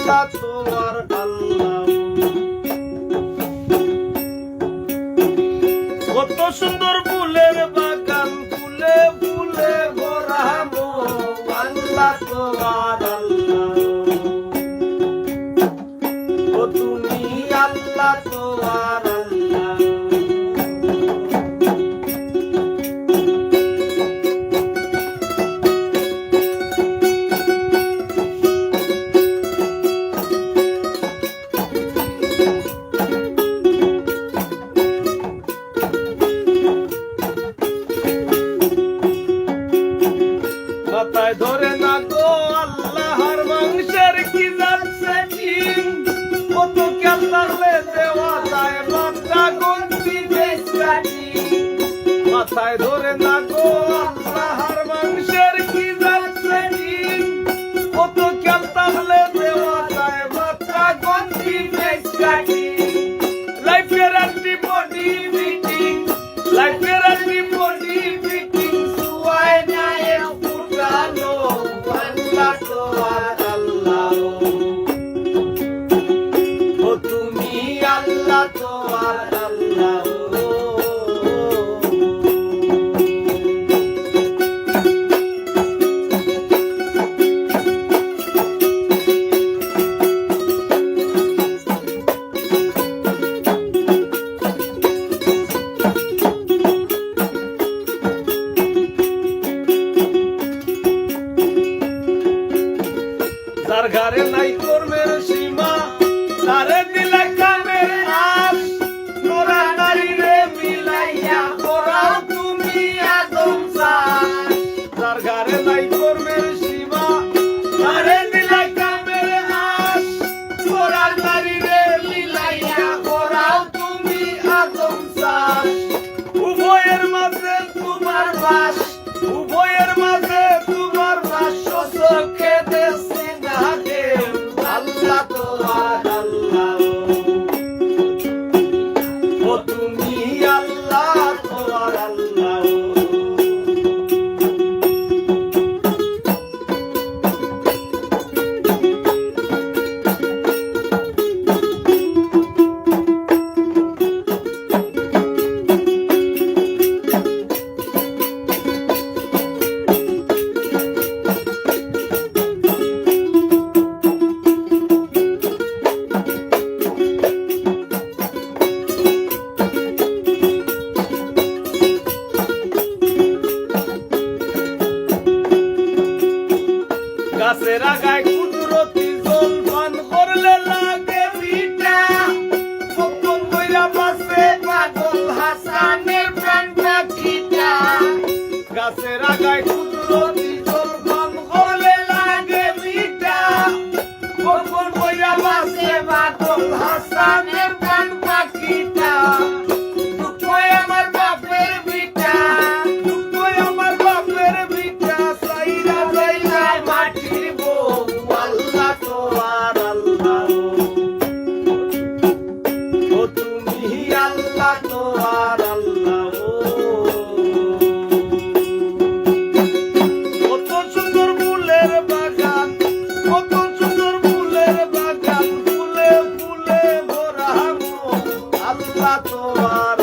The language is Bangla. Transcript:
আল্লাহ তোমার আল্লাহ। কত সুন্দর ফুলের বাগান, ফুলে ফুলে ভরা মন, আল্লাহ তোমার আল্লাহ। ও তুমি আল্লাহ তোমার আল্লাহ। মাথায় ধরে না গো আল্লাহর মাংসের কি যাচ্ছে ডিম, কত খেয়াল লাগলে দেওয়া যায় মাথা গন্তি বেশি। মাথায় ধরে না গো আল্লাহর মাংসের কি যাচ্ছে ডিম, কত খেয়াল লাগলে দেওয়া যায় মাথা গন্তি বেশি। লাইফের একটি বডি মিটিং, লাইফের একটি বডি মিটিং, সুয়াই নাই ফুটানো আল্লাহ তোমার আল্লাহ। ও তুমি আল্লাহ তোমার আল্লাহ। তার ঘরে নাই কর্মের সীমা, তারে দিলে কামের আশ, তোরা নারী রে মিলাইয়া করাও তুমি আদম চাষ। তার ঘরে নাই কর্মের সীমা, তারে দিলে কামের আশ, তোরা নারী রে মিলাইয়া করাও তুমি আদম চাষ। উভয়ের মাঝে তোমার বাস, উভয়ের মাঝে তোমার বাস, চোখে দেশে আল্লাহ তোমার আল্লাহ। ও তুমি আল্লাহ তোমার আল্লাহ। গাছের আগায় কুদরতি জল পান করলে লাগে পিঠা, কখন কইরা বাসে পাগল হাসানের প্রাণটা কিটা। গাছের আগায় কুদরতি জল পান করলে লাগে পিঠা, কখন কইরা বাসে পাগল হাসানের প্রাণটা কিটা। দুঃখ আমার বাপের বিটা, দুঃখ আমার বাপের বিটা, সাইরা যাইলা মাটির বউ আল্লাহ তোমার আল্লাহ। ও তুমি আল্লাহ তোমার আল্লাহ। কত সুন্দর ফুলের বাগান, কত সুন্দর ফুলের বাগান, ফুলে ফুলে ভরা মন, আল্লাহ তোমার